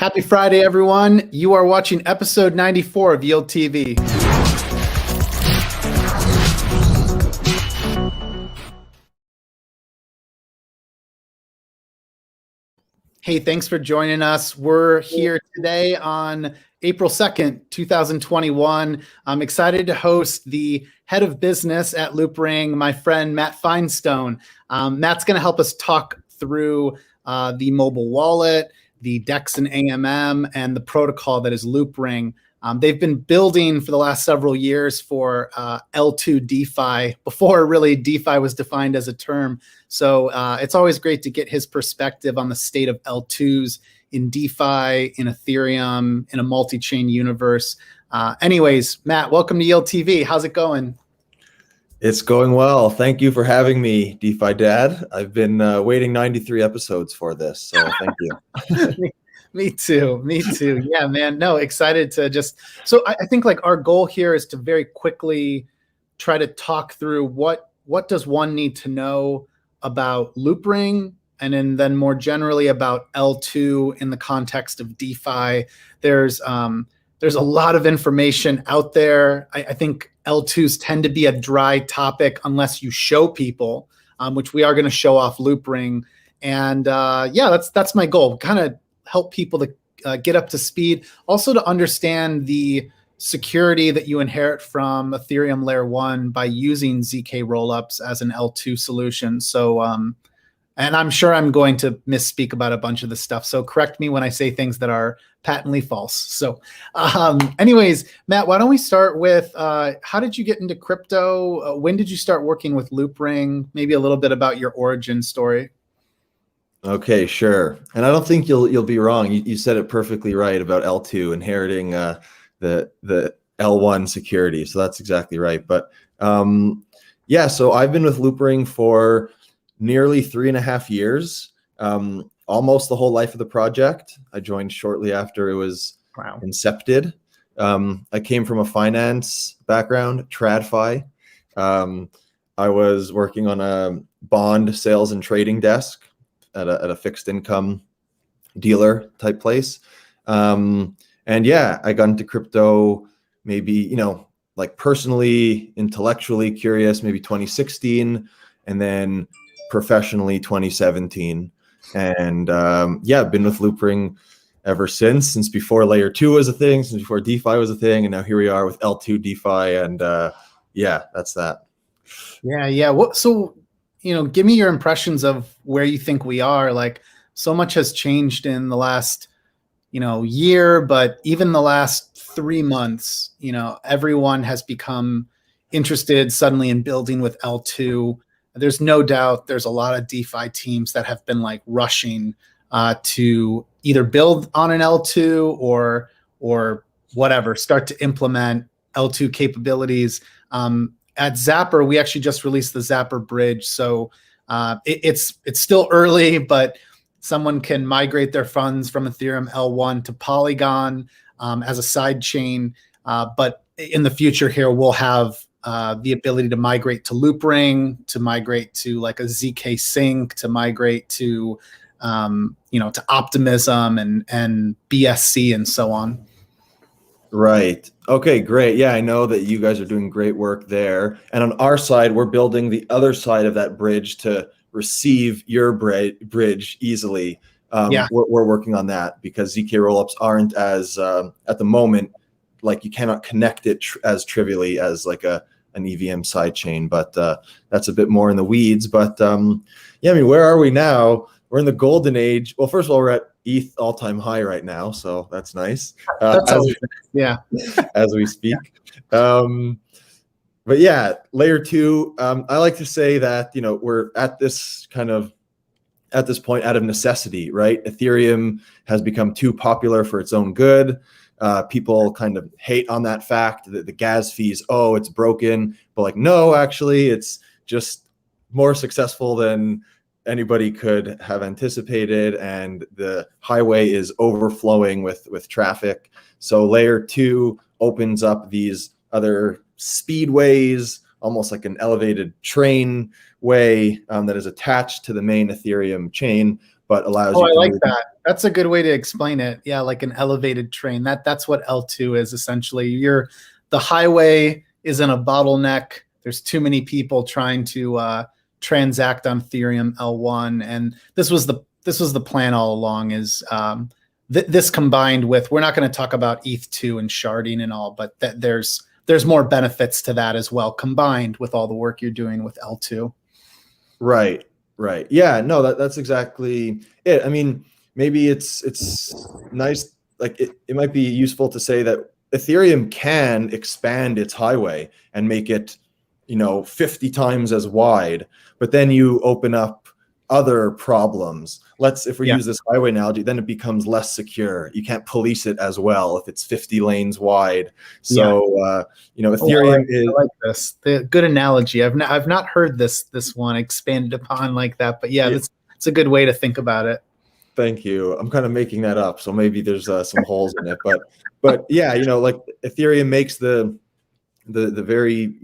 Happy Friday, everyone. You are watching episode 94 of Yield TV. Hey, thanks for joining us. We're here today on April 2nd, 2021. I'm excited to host the head of business at Loopring, my friend Matt Finestone. Matt's going to help us talk through the mobile wallet, the DEXs and AMM, and the protocol that is Loopring. They've been building for the last several years for L2 DeFi, before really DeFi was defined as a term. So it's always great to get his perspective on the state of L2s in DeFi, in Ethereum, in a multi-chain universe. Anyways, Matt, welcome to Yield TV. How's it going? It's going well. Thank you for having me, DeFi Dad. I've been waiting 93 episodes for this, so thank you. Me too. Yeah, man. No, excited to just, so I think like our goal here is to very quickly try to talk through what does one need to know about Loopring, and then more generally about L2 in the context of DeFi. There's a lot of information out there. I think L2s tend to be a dry topic unless you show people, which we are going to show off Loopring. And yeah, that's my goal. Kind of help people to get up to speed. Also to understand the security that you inherit from Ethereum Layer 1 by using ZK rollups as an L2 solution. So, and I'm sure I'm going to misspeak about a bunch of this stuff. So correct me when I say things that are patently false. So anyways, Matt, why don't we start with how did you get into crypto? When did you start working with Loopring? Maybe a little bit about your origin story. Okay, sure. And I don't think you'll be wrong. You said it perfectly right about L2 inheriting the L1 security. So that's exactly right. But yeah, so I've been with Loopring for nearly 3.5 years, almost the whole life of the project. I joined shortly after it was incepted. I came from a finance background, TradFi. I was working on a bond sales and trading desk at a fixed income dealer type place. And yeah, I got into crypto maybe, like personally, intellectually curious, maybe 2016, and then professionally 2017. And yeah, I've been with Loopring ever since before Layer 2 was a thing, since before DeFi was a thing. And now here we are with L2 DeFi. And yeah, that's that. Yeah. So, give me your impressions of where you think we are. Like, so much has changed in the last, year, but even the last 3 months, everyone has become interested suddenly in building with L2. There's no doubt there's a lot of DeFi teams that have been like rushing to either build on an L2 or whatever, start to implement L2 capabilities. At Zapper, we actually just released the Zapper bridge. So it's still early, but someone can migrate their funds from Ethereum L1 to Polygon as a side chain. But in the future here, we'll have the ability to migrate to Loopring, to migrate to like a ZK sync, to migrate to, to Optimism and BSC and so on. Right. Okay, great. Yeah, I know that you guys are doing great work there. And on our side, we're building the other side of that bridge to receive your bridge easily. Yeah. We're working on that because ZK rollups aren't as, at the moment, like you cannot connect it as trivially as like an EVM sidechain, but that's a bit more in the weeds. But yeah, I mean, where are we now? We're in the golden age. Well, first of all, we're at ETH all-time high right now, so that's nice. As we speak. But yeah, Layer 2. I like to say that we're at this point out of necessity, right? Ethereum has become too popular for its own good. People kind of hate on that fact that the gas fees, it's broken, but like no, actually, it's just more successful than anybody could have anticipated, and the highway is overflowing with traffic. So Layer 2 opens up these other speedways almost like an elevated train way that is attached to the main Ethereum chain, but allows you I to like move. that. That's a good way to explain it. Yeah, like an elevated train. That's what L2 is essentially. The highway isn't a bottleneck. There's too many people trying to transact on Ethereum L1, and this was the plan all along. Is this combined with, we're not going to talk about ETH2 and sharding and all, but there's more benefits to that as well, combined with all the work you're doing with L2. Right. Right. Yeah, no, that's exactly it. I mean, maybe it's nice, like it might be useful to say that Ethereum can expand its highway and make it, 50 times as wide, but then you open up other problems. If we use this highway analogy, then it becomes less secure. You can't police it as well if it's 50 lanes wide. So, Ethereum is. I like this. The good analogy. I've not heard this one expanded upon like that, but it's a good way to think about it. Thank you. I'm kind of making that up, so maybe there's some holes in it, but yeah, like Ethereum makes the very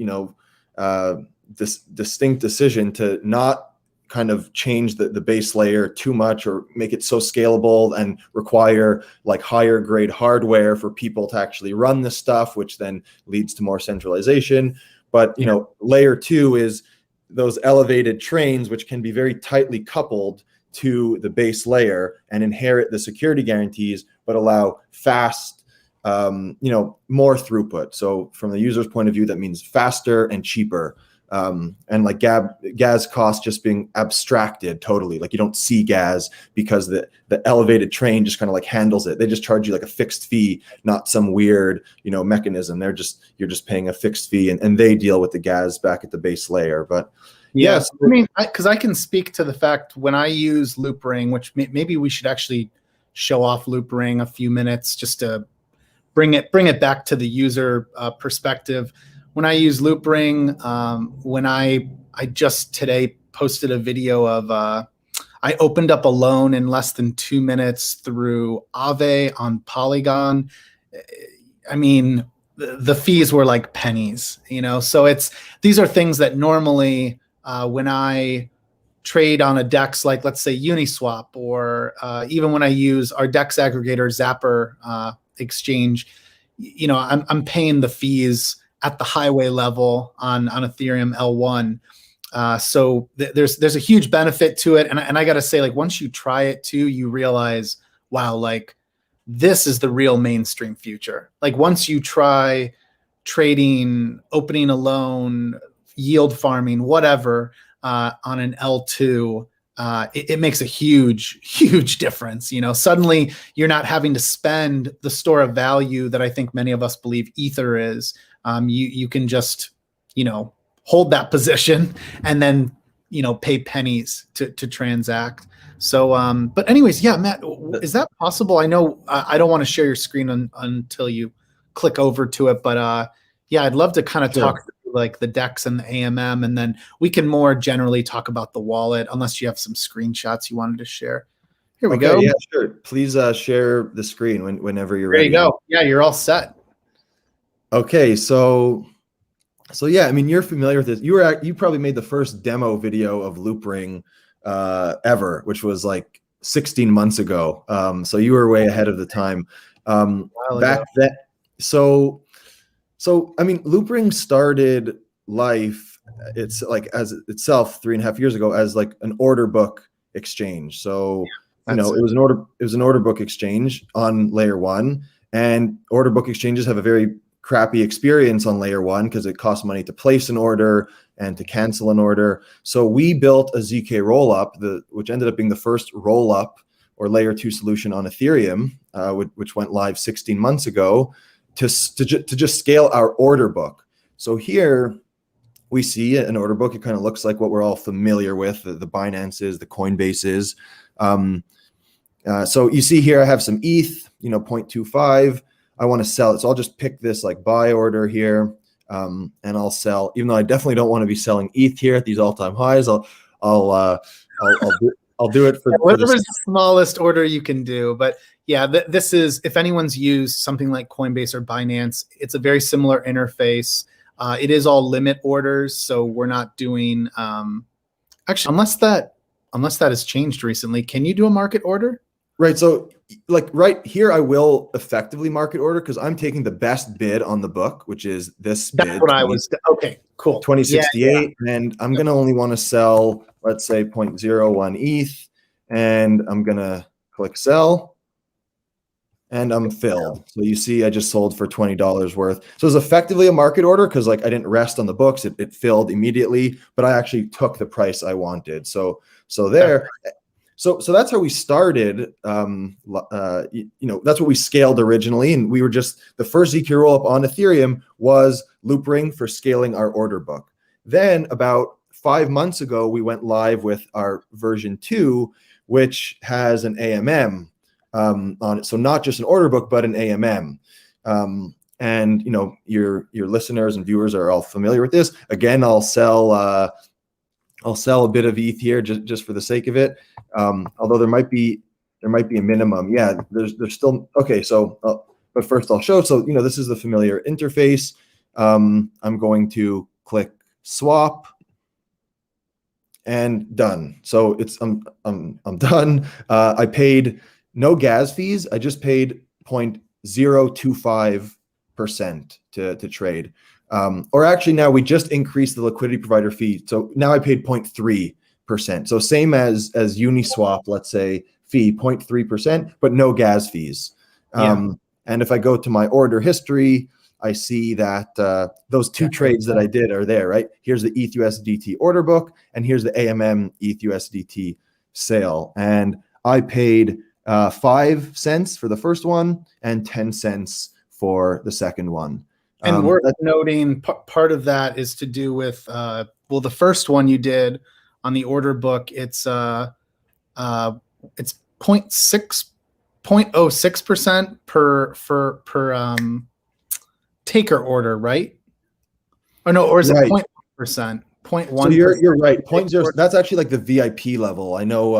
this distinct decision to not kind of change the base layer too much or make it so scalable and require like higher grade hardware for people to actually run this stuff, which then leads to more centralization. But layer 2 is those elevated trains, which can be very tightly coupled to the base layer and inherit the security guarantees, but allow fast, more throughput. So from the user's point of view, that means faster and cheaper. And like gas costs just being abstracted totally. Like you don't see gas because the elevated train just kind of like handles it. They just charge you like a fixed fee, not some weird, mechanism. You're just paying a fixed fee and they deal with the gas back at the base layer. But yes, I mean, because I can speak to the fact when I use Loopring, which maybe we should actually show off Loopring a few minutes just to bring it back to the user perspective. When I use Loopring, when I just today posted a video of I opened up a loan in less than 2 minutes through Aave on Polygon. I mean, the fees were like pennies, So these are things that normally when I trade on a DEX, like let's say Uniswap, or even when I use our DEX aggregator Zapper exchange, I'm paying the fees at the highway level on Ethereum L1. So there's a huge benefit to it. And I got to say, like, once you try it too, you realize, wow, like this is the real mainstream future. Like once you try trading, opening a loan, yield farming, whatever, on an L2, it makes a huge difference. Suddenly you're not having to spend the store of value that I think many of us believe Ether is. You can just, hold that position and then, pay pennies to transact. So, but anyways, yeah, Matt, is that possible? I know I don't want to share your screen until you click over to it, but yeah, I'd love to kind of talk through like the DEX and the AMM, and then we can more generally talk about the wallet, unless you have some screenshots you wanted to share. Here we go. Yeah, sure. Please share the screen whenever you're ready. There you go. Yeah, you're all set. Okay, so yeah, I mean, you're familiar with this. You probably made the first demo video of Loopring ever, which was like 16 months ago. So you were way ahead of the time back then. So I mean, Loopring started life. It's like as itself 3.5 years ago as like an order book exchange. So it was an order book exchange on layer 1, and order book exchanges have a very crappy experience on layer 1 because it costs money to place an order and to cancel an order. So we built a ZK rollup, which ended up being the first rollup or layer 2 solution on Ethereum, which went live 16 months ago, to just scale our order book. So here we see an order book. It kind of looks like what we're all familiar with, the Binances, the Coinbases. So you see here I have some ETH, 0.25. I want to sell it. So I'll just pick this like buy order here, and I'll sell, even though I definitely don't want to be selling ETH here at these all-time highs. I'll do it for whatever's the smallest order you can do. But yeah, this is, if anyone's used something like Coinbase or Binance, it's a very similar interface. It is all limit orders, so we're not doing actually unless that has changed recently. Can you do a market order? Right. So like right here, I will effectively market order because I'm taking the best bid on the book, which is this That's bid. what I was. Okay, cool. 2068. And I'm going to only want to sell, let's say 0.01 ETH. And I'm going to click sell. And I'm filled. So you see, I just sold for $20 worth. So it's effectively a market order because like I didn't rest on the books. It filled immediately, but I actually took the price I wanted. So there. So that's how we started. That's what we scaled originally, and we were just the first ZK rollup on Ethereum was Loopring for scaling our order book. Then about 5 months ago, we went live with our version 2, which has an AMM on it. So not just an order book, but an AMM. And your listeners and viewers are all familiar with this. Again, I'll sell a bit of ETH here just for the sake of it. Although there might be a minimum. Yeah, there's still okay. So, but first I'll show. So this is the familiar interface. I'm going to click swap, and done. So it's I'm done. I paid no gas fees. I just paid 0.025% to trade. Or actually now we just increased the liquidity provider fee. So now I paid 0.3%. So same as Uniswap, let's say fee 0.3%, but no gas fees. And if I go to my order history, I see that those two trades that I did are there, right? Here's the ETH/USDT order book, and here's the AMM ETH/USDT sale. And I paid 5 cents for the first one and 10 cents for the second one. And we're noting part of that is to do with the first one you did on the order book. It's 0.06% per taker order, right? Or is it 0.1%? 0.1%. So you're right. 0.0. That's actually like the VIP level. I know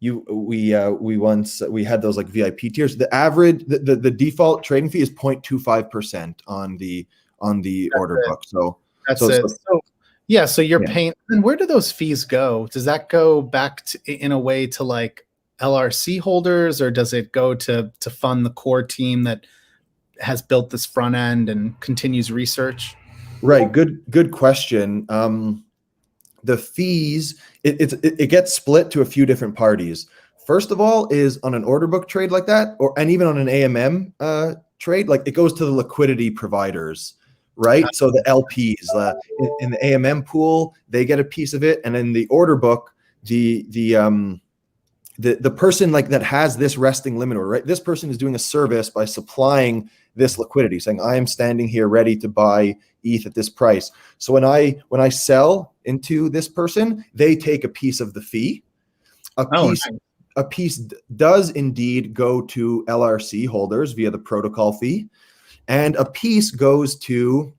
we had those like VIP tiers. The average, the default trading fee is 0.25% on the order book. So that's it. So you're paying. And where do those fees go? Does that go back in a way to like LRC holders, or does it go to fund the core team that has built this front end and continues research? Right. Good question. The fees, it gets split to a few different parties. First of all is on an order book trade like that, and even on an AMM trade, like it goes to the liquidity providers, right? So the LPs in the AMM pool, they get a piece of it, and in the order book, the person like that has this resting limit order, right? This person is doing a service by supplying this liquidity, saying I am standing here ready to buy ETH at this price. So when I sell into this person, they take a piece of the fee. A piece does indeed go to LRC holders via the protocol fee, and a piece goes to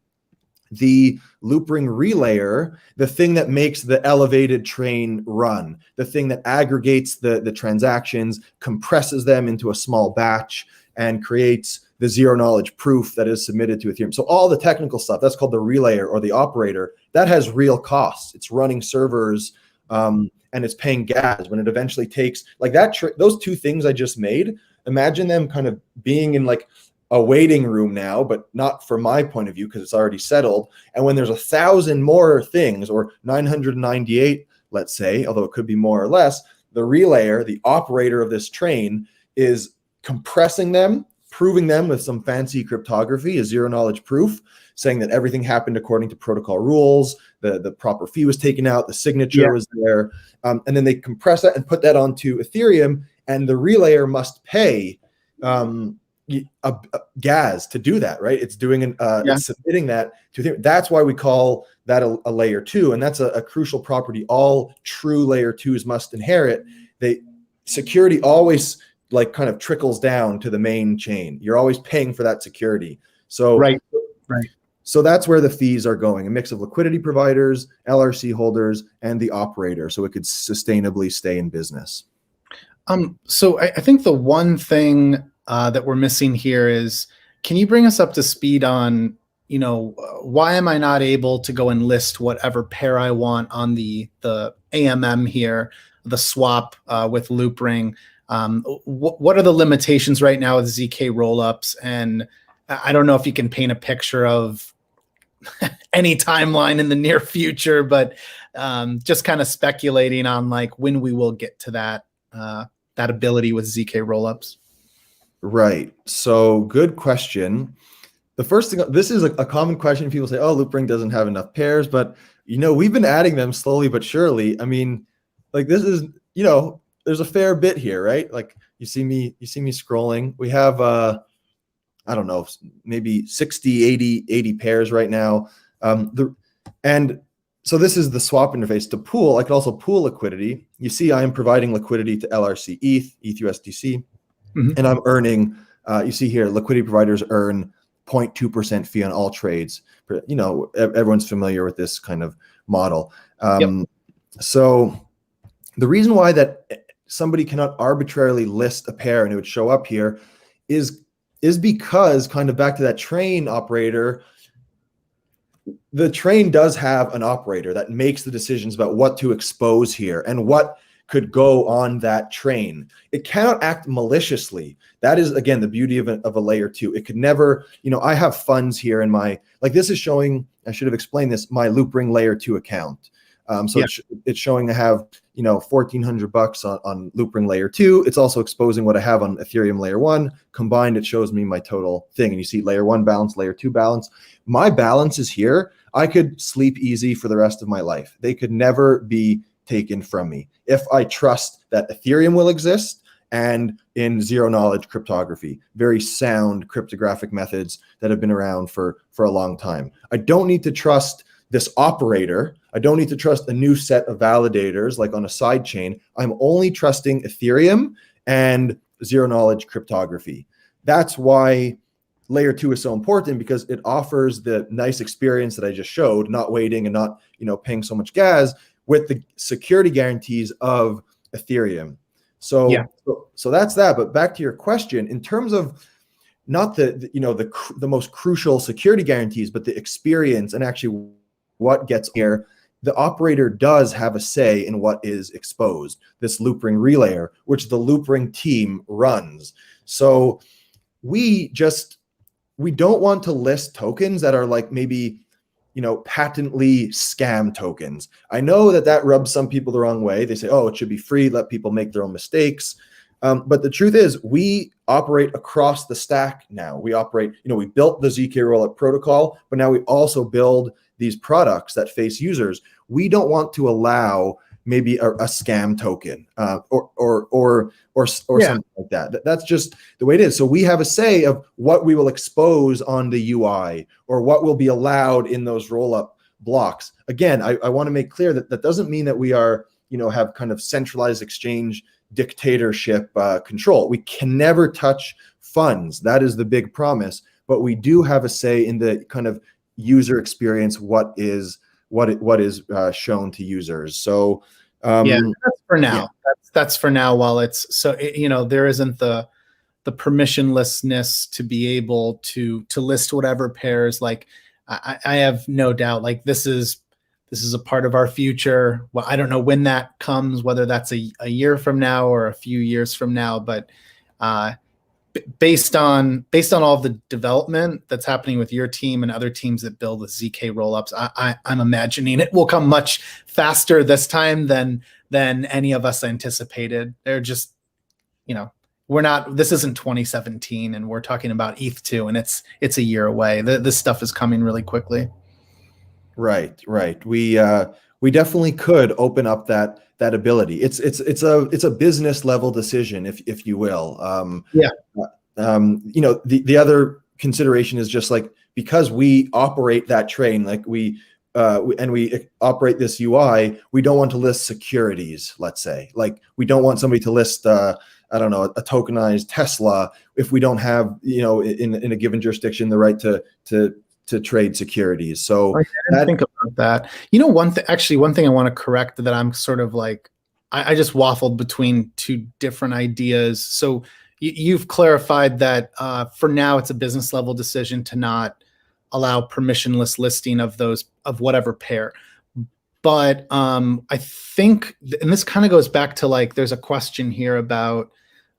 the Loopring relayer, the thing that makes the elevated train run, the thing that aggregates the transactions, compresses them into a small batch, and creates the zero knowledge proof that is submitted to Ethereum. So all the technical stuff, that's called the relayer or the operator, that has real costs. It's running servers and it's paying gas when it eventually takes like that. Those two things I just made, imagine them kind of being in like a waiting room now, but not from my point of view because it's already settled. And when there's 1,000 more things, or 998, let's say, although it could be more or less, the relayer, the operator of this train, is compressing them, proving them with some fancy cryptography, a zero knowledge proof, saying that everything happened according to protocol rules, the proper fee was taken out, the signature was there, and then they compress that and put that onto Ethereum, and the relayer must pay gas to do that, right? It's doing it's submitting that to Ethereum. That's why we call that a layer 2, and that's a crucial property all true layer 2s must inherit. Security always like kind of trickles down to the main chain. You're always paying for that security. So right. So that's where the fees are going, a mix of liquidity providers, LRC holders, and the operator, so it could sustainably stay in business. So I think the one thing that we're missing here is, can you bring us up to speed on why am I not able to go and list whatever pair I want on the AMM here, the swap with Loopring? What are the limitations right now with ZK rollups? And I don't know if you can paint a picture of any timeline in the near future, but just kind of speculating on like when we will get to that ability with ZK rollups. Right. So good question. The first thing, this is a common question. People say, oh, Loopring doesn't have enough pairs, but we've been adding them slowly but surely. I mean, like this is, there's a fair bit here, right? Like you see me scrolling. We have I don't know, maybe 60, 80 pairs right now. And so this is the swap interface to pool. I could also pool liquidity. You see, I am providing liquidity to LRC ETH, ETH-USDC, and I'm earning, you see here, liquidity providers earn 0.2% fee on all trades. Everyone's familiar with this kind of model. So the reason why that somebody cannot arbitrarily list a pair and it would show up here is because, kind of back to that train operator, the train does have an operator that makes the decisions about what to expose here and what could go on that train. It cannot act maliciously. That is, again, the beauty of a layer 2. It could never, I have funds here in my, like this is showing, I should have explained this, my Loopring layer 2 account. It's showing I have, $1,400 on Loopring layer 2. It's also exposing what I have on Ethereum layer 1. Combined, it shows me my total thing. And you see layer 1 balance, layer 2 balance. My balance is here. I could sleep easy for the rest of my life. They could never be taken from me if I trust that Ethereum will exist and in zero knowledge cryptography, very sound cryptographic methods that have been around for a long time. I don't need to trust this operator. I don't need to trust a new set of validators like on a side chain. I'm only trusting Ethereum and zero knowledge cryptography. That's why layer 2 is so important, because it offers the nice experience that I just showed, not waiting and not paying so much gas, with the security guarantees of Ethereum. So that's that. But back to your question, in terms of not the most crucial security guarantees, but the experience and actually what gets here, the operator does have a say in what is exposed, this Loopring relayer, which the Loopring team runs. So we don't want to list tokens that are like maybe patently scam tokens. I know that rubs some people the wrong way. They say, oh, it should be free, let people make their own mistakes. But the truth is, we operate across the stack now. We operate, we built the ZK rollup protocol, but now we also build these products that face users. We don't want to allow maybe a scam token or something like that. That's just the way it is. So we have a say of what we will expose on the UI or what will be allowed in those roll-up blocks. Again, I want to make clear that doesn't mean that we are, have kind of centralized exchange dictatorship control. We can never touch funds. That is the big promise. But we do have a say in the kind of user experience, what is shown to users. So that's for now. Yeah. That's for now. While it's so there isn't the permissionlessness to be able to list whatever pairs. Like I have no doubt. Like this is a part of our future. Well, I don't know when that comes, whether that's a year from now or a few years from now, but based on all the development that's happening with your team and other teams that build with ZK rollups, I'm imagining it will come much faster this time than any of us anticipated. They're just, this isn't 2017 and we're talking about ETH2 and it's a year away. This stuff is coming really quickly. Right. We definitely could open up that ability. It's a business level decision, if you will. The other consideration is just like, because we operate that train, like we operate this UI, we don't want to list securities. Let's say, like, we don't want somebody to list a tokenized Tesla if we don't have in a given jurisdiction the right to trade securities. So I didn't think about that. One thing I want to correct, that I'm sort of like, I just waffled between two different ideas. So you've clarified that for now it's a business level decision to not allow permissionless listing of those, of whatever pair. But I think, and this kind of goes back to like, there's a question here about,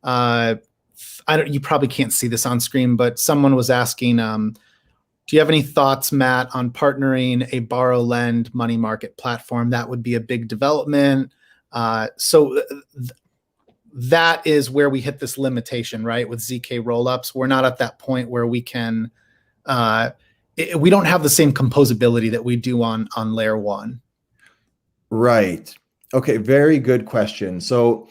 you probably can't see this on screen, but someone was asking, do you have any thoughts, Matt, on partnering a borrow lend money market platform? That would be a big development. So that is where we hit this limitation, right? With ZK rollups, we're not at that point where we can, we don't have the same composability that we do on layer one. Right. Okay. Very good question. So,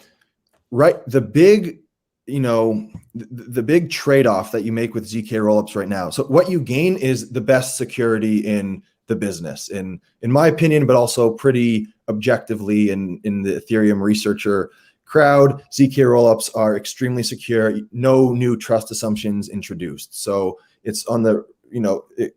right, the big, the big trade-off that you make with ZK rollups right now. So what you gain is the best security in the business, in my opinion, but also pretty objectively in the Ethereum researcher crowd. ZK rollups are extremely secure. No new trust assumptions introduced. So it's on the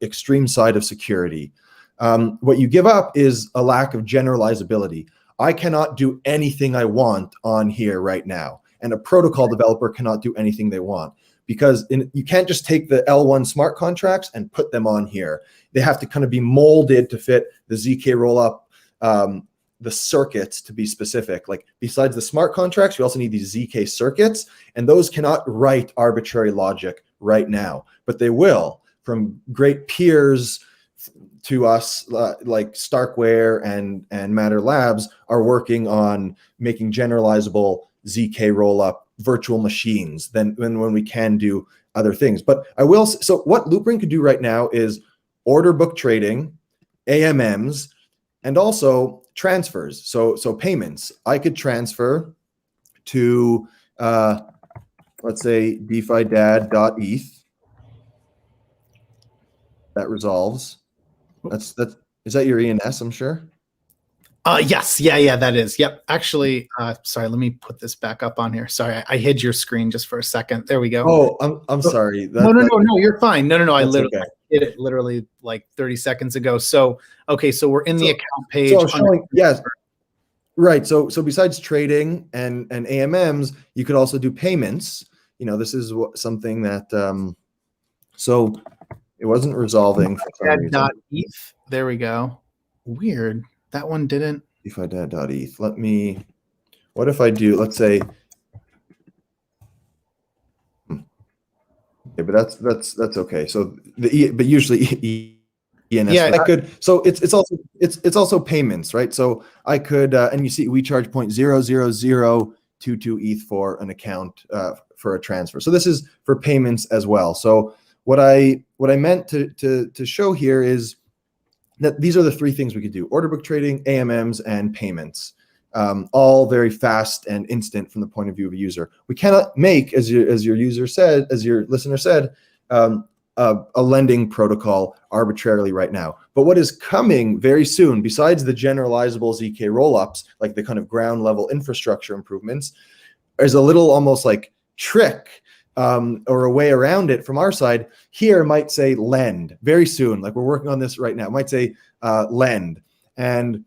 extreme side of security. What you give up is a lack of generalizability. I cannot do anything I want on here right now. And a protocol developer cannot do anything they want, because you can't just take the L1 smart contracts and put them on here. They have to kind of be molded to fit the ZK rollup, the circuits, to be specific. Like, besides the smart contracts, we also need these ZK circuits, and those cannot write arbitrary logic right now, but they will, from great peers to us, like Starkware and Matter Labs are working on making generalizable ZK rollup virtual machines when we can do other things. But I will, so what Loopring could do right now is order book trading, AMMs, and also transfers. So payments. I could transfer to, let's say, DeFiDad.eth. That resolves. Is that your ENS, I'm sure? Yes. Yeah, that is. Yep. Actually, sorry, let me put this back up on here. Sorry, I hid your screen just for a second. There we go. Oh, I'm sorry. No, you're fine. No, I literally okay. did it literally like 30 seconds ago. So, okay, so we're in the account page. So showing, yes. Right. So besides trading and AMMs, you could also do payments. This is something that, so it wasn't resolving for some reason. .eth. There we go. Weird. That one didn't. DeFiDad.eth. What if I do, let's say, okay, but that's okay. So but usually ENS. Yeah, I could. So it's also payments, right? So I could, and you see we charge 0.00022 ETH for an account for a transfer. So this is for payments as well. So what I meant to show here is that these are the three things we could do: order book trading, AMMs, and payments. All very fast and instant from the point of view of a user. We cannot make, as your listener said, a lending protocol arbitrarily right now. But what is coming very soon, besides the generalizable ZK rollups, like the kind of ground level infrastructure improvements, is a little almost like trick or a way around it from our side. Here might say lend very soon. Like, we're working on this right now. It might say lend. And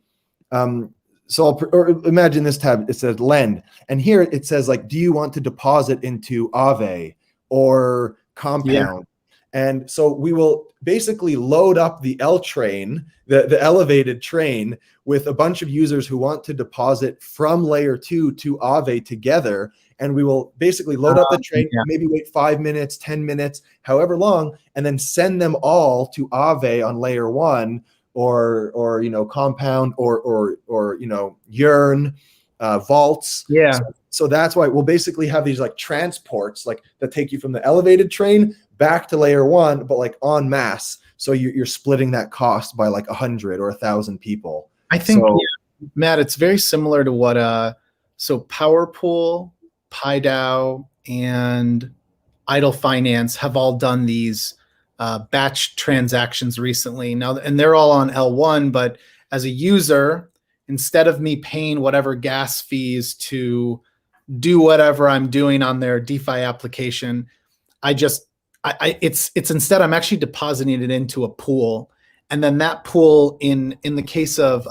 so or imagine this tab, it says lend. And here it says, like, do you want to deposit into Aave or Compound? Yeah. And so we will basically load up the L train, the elevated train, with a bunch of users who want to deposit from layer 2 to Aave together. And we will basically load up the train, maybe wait 5 minutes, 10 minutes, however long, and then send them all to Aave on layer 1 or Compound or Yearn, vaults. Yeah. So that's why we'll basically have these like transports, like, that take you from the elevated train back to layer 1, but like en masse. So you're splitting that cost by like 100 or 1,000 people. I think, Matt, it's very similar to what so PowerPool, PyDAO, and Idle Finance have all done these batch transactions recently. Now, and they're all on L1, but as a user, instead of me paying whatever gas fees to do whatever I'm doing on their DeFi application, it's instead I'm actually depositing it into a pool, and then that pool, in the case of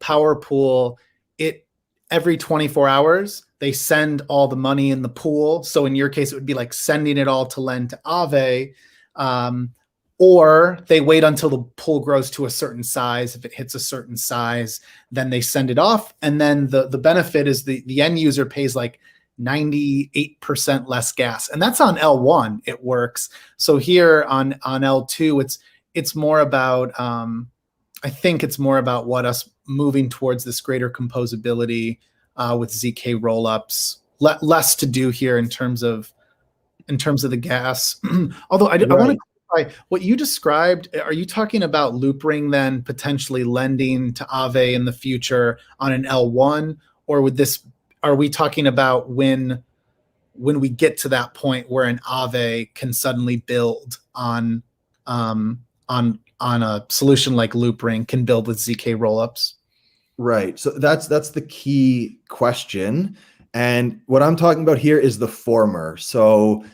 PowerPool, it every 24 hours they send all the money in the pool. So in your case, it would be like sending it all to lend to Aave. or they wait until the pool grows to a certain size. If it hits a certain size, then they send it off. And then the benefit is the end user pays like 98% less gas. And that's on L1, it works. So here on L2, it's more about, I think it's more about us moving towards this greater composability with ZK rollups. Less to do here in terms of the gas. Although I want to clarify what you described. Are you talking about Loopring then potentially lending to Aave in the future on an L1, or are we talking about when we get to that point where an Aave can suddenly build on a solution like Loopring can build with ZK rollups? Right. So that's the key question. And what I'm talking about here is the former. So,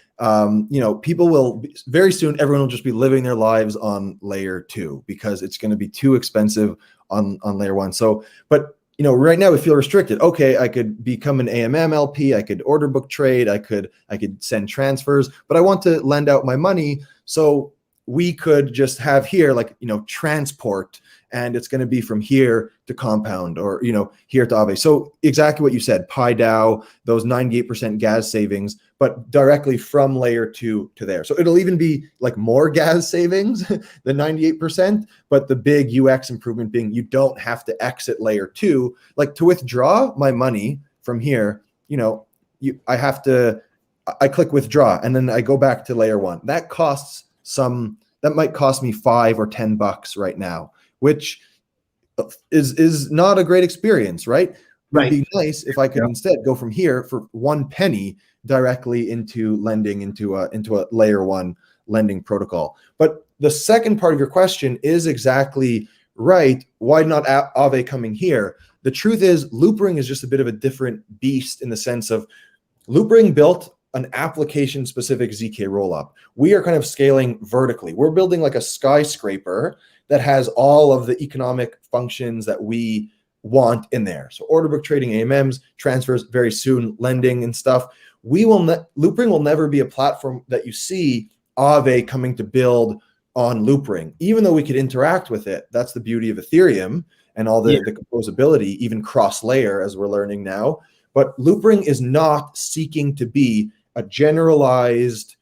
people will very soon, everyone will just be living their lives on layer 2 because it's going to be too expensive on layer 1. So, but right now we feel restricted. Okay, I could become an AMM LP. I could order book trade. I could send transfers, but I want to lend out my money. So we could just have here, transport, and it's going to be from here to Compound or, here to Aave. So exactly what you said, PyDAO, those 98% gas savings, but directly from layer 2 to there. So it'll even be like more gas savings than 98%, but the big UX improvement being you don't have to exit layer 2. Like to withdraw my money from here, I click withdraw and then I go back to layer 1. That might cost me $5 or $10 right now, which is not a great experience, right? Right. It'd be nice if I could instead go from here for 1 penny directly into lending into a layer 1 lending protocol. But the second part of your question is exactly right. Why not Aave coming here? The truth is Loopring is just a bit of a different beast in the sense of Loopring built an application-specific ZK rollup. We are kind of scaling vertically. We're building like a skyscraper that has all of the economic functions that we want in there. So order book trading, AMMs, transfers, very soon lending and stuff. Loopring will never be a platform that you see Aave coming to build on Loopring, even though we could interact with it. That's the beauty of Ethereum and all the composability, even cross-layer as we're learning now. But Loopring is not seeking to be a generalized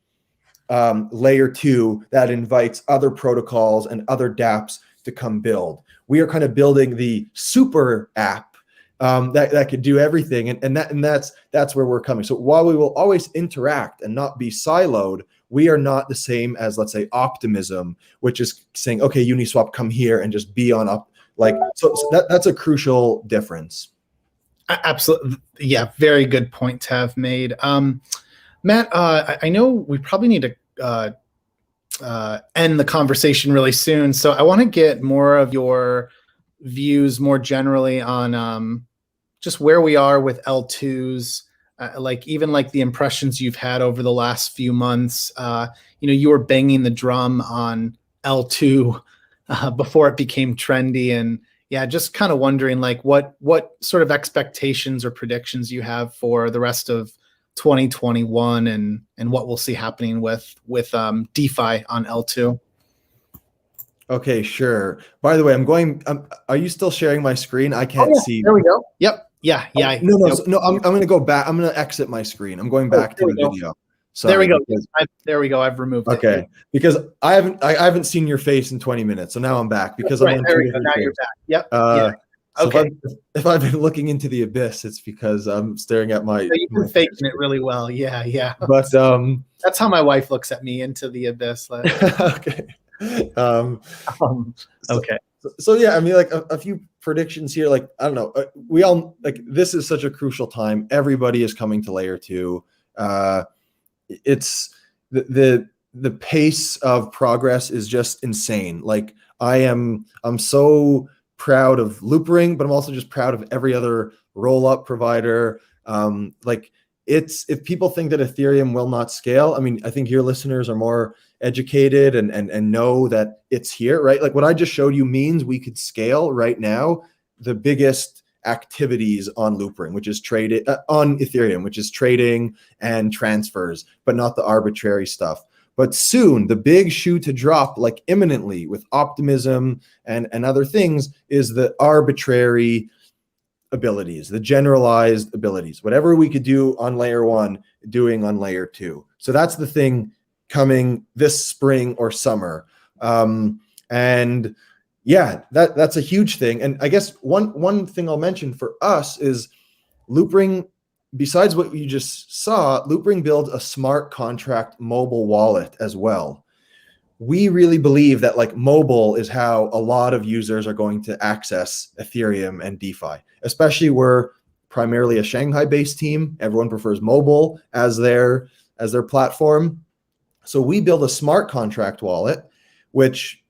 layer 2 that invites other protocols and other dApps to come build. We are kind of building the super app that could do everything, and that's where we're coming. So while we will always interact and not be siloed, we are not the same as, let's say, Optimism, which is saying, okay, Uniswap, come here and just be on up. So that's a crucial difference. Absolutely. Yeah, very good point to have made. Matt, I know we probably need to end the conversation really soon. So I want to get more of your views more generally on just where we are with L2s, even the impressions you've had over the last few months. You were banging the drum on L2 before it became trendy, and yeah, just kind of wondering what sort of expectations or predictions you have for the rest of 2021 and what we'll see happening with DeFi on L2. Okay, sure. By the way, are you still sharing my screen? I can't see. There we go. Yep. Yeah. No. I'm going to go back. I'm going to exit my screen. I'm going back to the video. Sorry, there we go. There we go. I've removed it. Okay, because I haven't seen your face in 20 minutes, so now I'm back because I'm on there we go. Now you're back. Yep. So okay. If I've been looking into the abyss, it's because I'm staring at my. So you've been faking it really well. Yeah. But that's how my wife looks at me, into the abyss. Okay. Okay. So yeah, I mean, a few predictions here. I don't know. We all this is such a crucial time. Everybody is coming to layer 2. It's the pace of progress is just insane. I'm so proud of Loopring, but I'm also just proud of every other roll-up provider. If people think that Ethereum will not scale, I mean, I think your listeners are more educated and know that it's here, right? What I just showed you means we could scale right now the biggest activities on Loopring, which is on Ethereum, which is trading and transfers, but not the arbitrary stuff. But soon, the big shoe to drop, like imminently, with optimism and other things, is the arbitrary abilities, the generalized abilities. Whatever we could do on layer 1, doing on layer 2. So that's the thing coming this spring or summer. And yeah, that's a huge thing. And I guess one thing I'll mention for us is Loopring, besides what you just saw, Loopring builds a smart contract mobile wallet as well. We really believe that like mobile is how a lot of users are going to access Ethereum and DeFi, especially we're primarily a Shanghai-based team. Everyone prefers mobile as their platform. So we build a smart contract wallet, which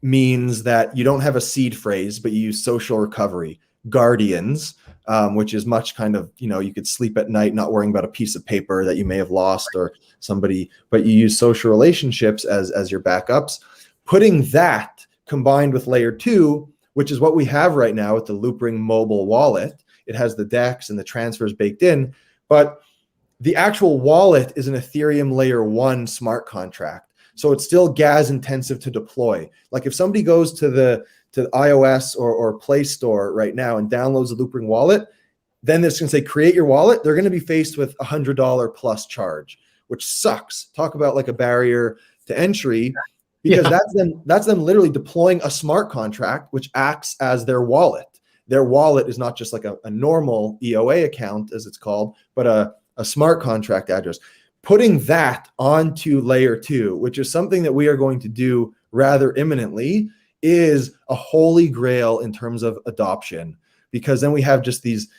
means that you don't have a seed phrase, but you use social recovery, guardians, which is much kind of, you could sleep at night not worrying about a piece of paper that you may have lost or somebody, but you use social relationships as your backups. Putting that combined with layer 2, which is what we have right now with the Loopring mobile wallet. It has the DEX and the transfers baked in, but the actual wallet is an Ethereum layer 1 smart contract. So it's still gas intensive to deploy. Like if somebody goes to the iOS or Play Store right now and downloads the Loopring wallet, then it's going to say create your wallet. They're going to be faced with $100 plus charge, which sucks. Talk about like a barrier to entry, because that's them literally deploying a smart contract which acts as their wallet. Their wallet is not just like a normal EOA account, as it's called, but a smart contract address. Putting that onto layer 2, which is something that we are going to do rather imminently, is a holy grail in terms of adoption, because then we have just these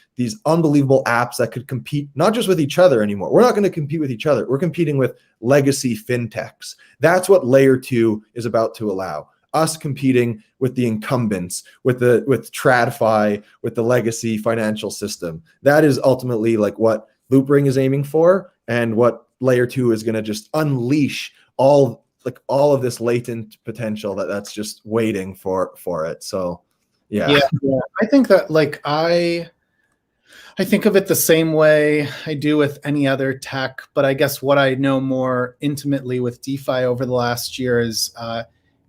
unbelievable apps that could compete not just with each other anymore. We're not going to compete with each other. We're competing with legacy fintechs. That's what layer 2 is about to allow. Us competing with the incumbents, with TradFi, with the legacy financial system. That is ultimately like what Loopring is aiming for, and what layer 2 is going to just unleash all of this latent potential that's just waiting for it. So yeah. I think that I think of it the same way I do with any other tech, but I guess what I know more intimately with DeFi over the last year is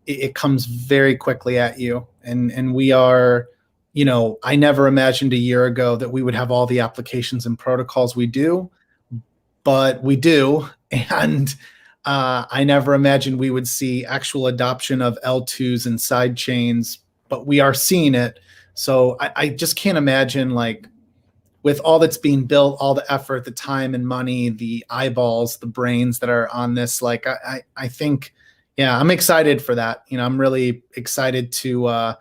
it comes very quickly at you, and we are, I never imagined a year ago that we would have all the applications and protocols we do, but we do. And I never imagined we would see actual adoption of L2s and side chains, but we are seeing it. So I just can't imagine, like, with all that's being built, all the effort, the time and money, the eyeballs, the brains that are on this, like, I think, I'm excited for that. I'm really excited to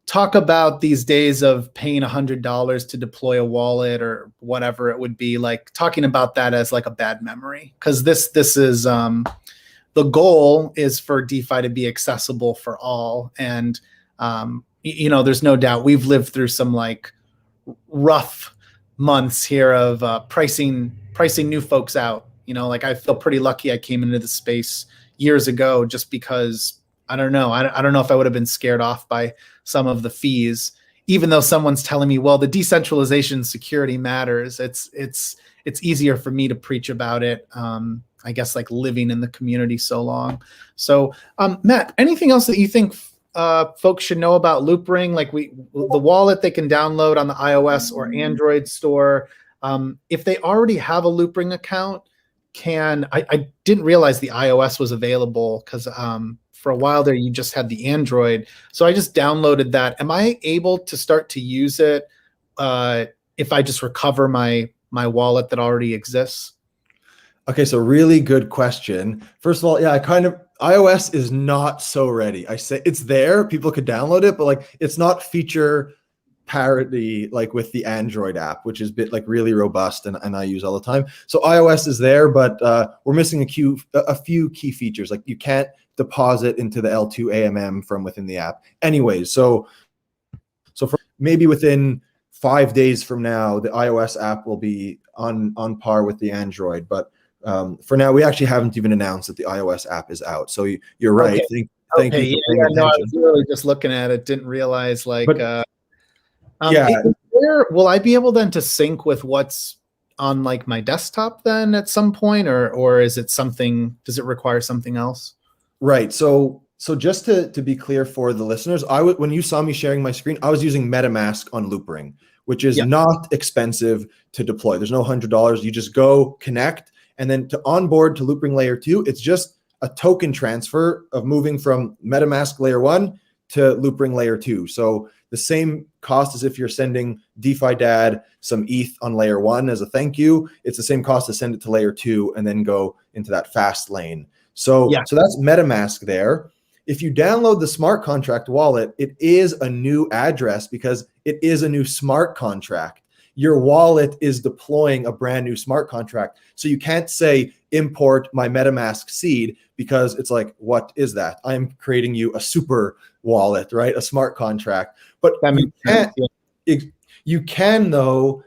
talk about these days of paying $100 to deploy a wallet or whatever it would be, like talking about that as like a bad memory. Because this is the goal is for DeFi to be accessible for all. And there's no doubt we've lived through some like rough months here of pricing new folks out. Like I feel pretty lucky I came into the space years ago, just because I don't know if I would have been scared off by some of the fees, even though someone's telling me, well, the decentralization security matters. It's easier for me to preach about it. I guess like living in the community so long. So Matt, anything else that you think folks should know about Loopring? Like the wallet they can download on the iOS or Android store. If they already have a Loopring account, I didn't realize the iOS was available, because for a while there you just had the Android. So I just downloaded that. Am I able to start to use it if I just recover my wallet that already exists? Okay, so really good question. First of all, iOS is not so ready. I say it's there, people could download it, but like it's not feature parity like with the Android app, which is really robust and I use all the time. So iOS is there, but we're missing a few key features. Like you can't deposit into the L2 AMM from within the app. Anyways, so for maybe within 5 days from now, the iOS app will be on par with the Android. But for now, we actually haven't even announced that the iOS app is out. So you're right. Okay. Thank you. I was really just looking at it, didn't realize will I be able then to sync with what's on like my desktop then at some point, or is it something, does it require something else? Right. So just to be clear for the listeners, when you saw me sharing my screen, I was using MetaMask on Loopring, which is not expensive to deploy. There's no $100. You just go connect, and then to onboard to Loopring layer 2, it's just a token transfer of moving from MetaMask layer 1 to Loopring layer 2. So the same cost as if you're sending DeFi Dad some ETH on layer 1 as a thank you. It's the same cost to send it to layer 2 and then go into that fast lane. So that's MetaMask there. If you download the smart contract wallet, it is a new address because it is a new smart contract. Your wallet is deploying a brand new smart contract. So you can't say import my MetaMask seed because it's like, what is that? I'm creating you a super wallet, right? A smart contract. But you can though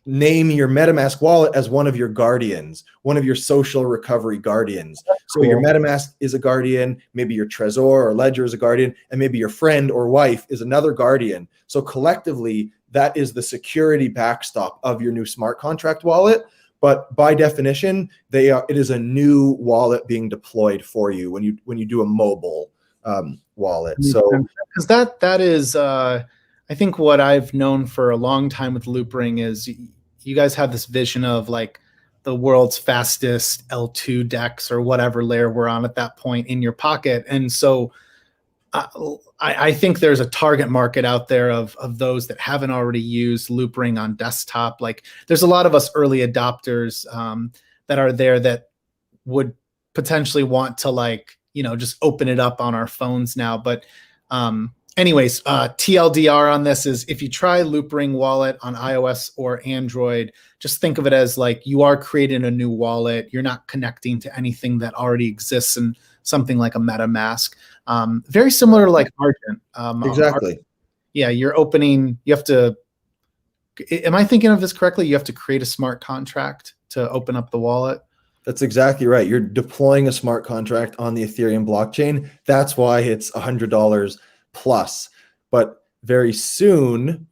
name your MetaMask wallet as one of your guardians, one of your social recovery guardians. So your MetaMask is a guardian, maybe your Trezor or Ledger is a guardian, and maybe your friend or wife is another guardian. So collectively, that is the security backstop of your new smart contract wallet. But by definition, it is a new wallet being deployed for you when you do a mobile wallet. So because that is I think what I've known for a long time with Loopring is you guys have this vision of like the world's fastest L2 DEX or whatever layer we're on at that point in your pocket. And so I think there's a target market out there of those that haven't already used Loopring on desktop. Like there's a lot of us early adopters that are there that would potentially want to like, just open it up on our phones now. But anyways, TLDR on this is if you try Loopring wallet on iOS or Android, just think of it as like you are creating a new wallet. You're not connecting to anything that already exists in something like a MetaMask. Very similar to like Argent. exactly. You're opening, you have to, am I thinking of this correctly? You have to create a smart contract to open up the wallet. That's exactly right. You're deploying a smart contract on the Ethereum blockchain. That's why it's $100 plus. But very soon,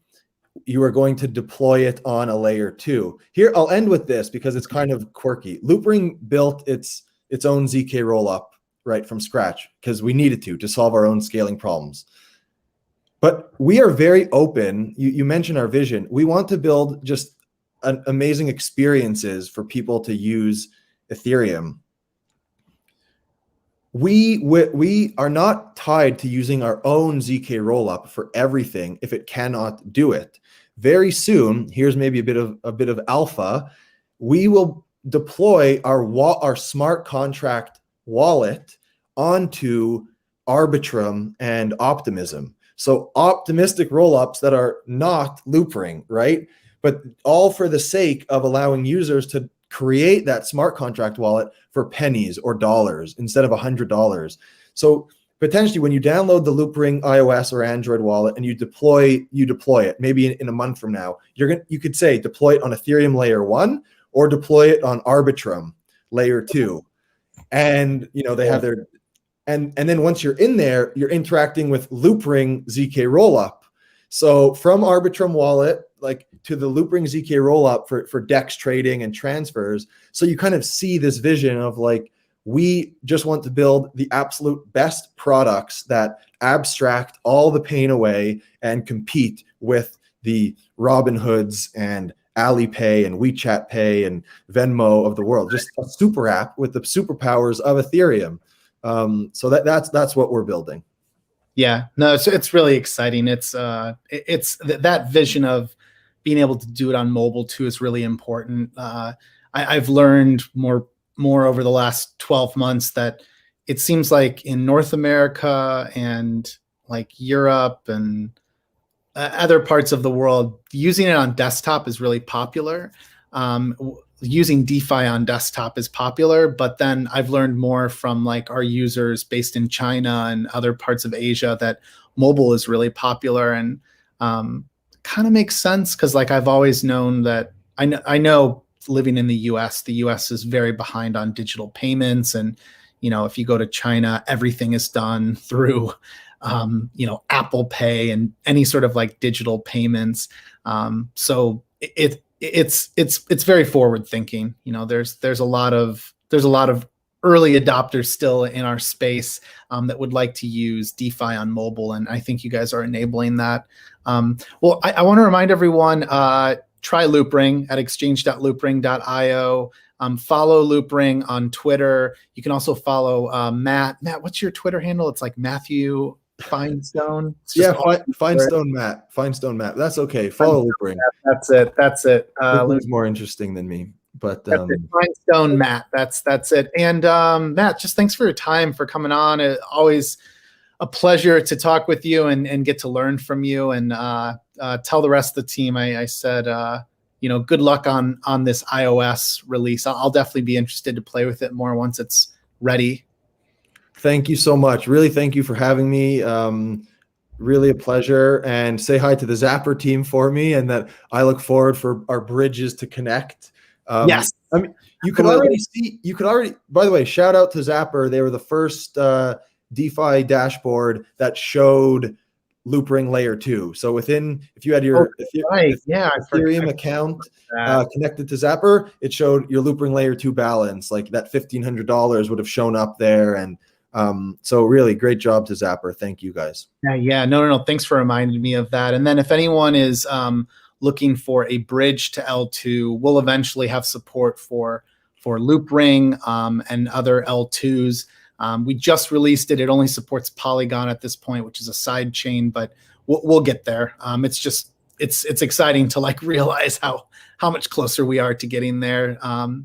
you are going to deploy it on a layer 2. Here, I'll end with this because it's kind of quirky. Loopring built its own ZK rollup right from scratch because we needed to solve our own scaling problems. But we are very open. You mentioned our vision. We want to build just amazing experiences for people to use Ethereum. We are not tied to using our own ZK rollup for everything if it cannot do it. Very soon, here's maybe a bit of alpha. We will deploy our smart contract wallet onto Arbitrum and Optimism. So optimistic rollups that are not Loopring, right? But all for the sake of allowing users to create that smart contract wallet for pennies or dollars instead of $100. So potentially when you download the Loopring iOS or Android wallet and you deploy it, maybe in a month from now, you could say deploy it on Ethereum layer 1 or deploy it on Arbitrum layer 2. And they have their and then once you're in there, you're interacting with Loopring ZK rollup. So from Arbitrum wallet, like to the Loopring ZK rollup for DEX trading and transfers. So you kind of see this vision of like, we just want to build the absolute best products that abstract all the pain away and compete with the Robinhoods and Alipay and WeChat Pay and Venmo of the world. Just a super app with the superpowers of Ethereum. So that's what we're building. Yeah, no, it's really exciting. It's that vision of being able to do it on mobile too is really important. I've learned more over the last 12 months that it seems like in North America and like Europe and other parts of the world, using it on desktop is really popular. Using DeFi on desktop is popular, but then I've learned more from like our users based in China and other parts of Asia that mobile is really popular, and kind of makes sense because like I've always known that I know living in the US is very behind on digital payments, and if you go to China, everything is done through Apple Pay and any sort of like digital payments. So it's very forward thinking. You know, there's a lot of early adopters still in our space that would like to use DeFi on mobile, and I think you guys are enabling that. Well, I want to remind everyone, try Loopring at exchange.loopring.io. Follow Loopring on Twitter. You can also follow Matt. Matt, what's your Twitter handle? It's like Matthew Finestone. Yeah, Finestone Matt. Finestone Matt. That's okay. Follow Loopring. That's it. That's it. Loopring's more interesting than me. But Finestone Matt. That's it. And Matt, just thanks for your time, for coming on. Always a pleasure to talk with you and get to learn from you. And tell the rest of the team I said, you know, good luck on this iOS release. I'll definitely be interested to play with it more once it's ready. Thank you so much. Really, thank you for having me. Really a pleasure. And say hi to the Zapper team for me, and that I look forward for our bridges to connect. Yes. I mean, you could already, by the way, shout out to Zapper. They were the first DeFi dashboard that showed Loopring layer 2. So if you had your Ethereum account connected to Zapper, it showed your Loopring layer 2 balance, like that $1,500 would have shown up there. And so really great job to Zapper. Thank you guys. Yeah. No. Thanks for reminding me of that. And then if anyone is looking for a bridge to L2, we'll eventually have support for Loopring and other L2s. We just released it. It only supports Polygon at this point, which is a side chain, but we'll get there. It's exciting to like realize how much closer we are to getting there.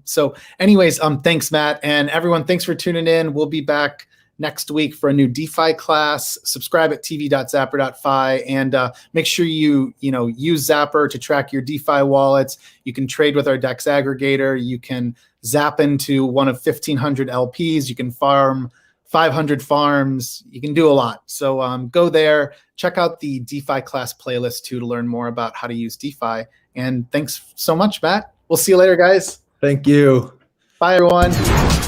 So anyways, thanks, Matt, and everyone. Thanks for tuning in. We'll be back next week for a new DeFi class. Subscribe at tv.zapper.fi, and make sure you use Zapper to track your DeFi wallets. You can trade with our DEX aggregator. You can zap into one of 1,500 LPs. You can farm 500 farms. You can do a lot. So go there, check out the DeFi class playlist too to learn more about how to use DeFi. And thanks so much, Matt. We'll see you later, guys. Thank you. Bye, everyone.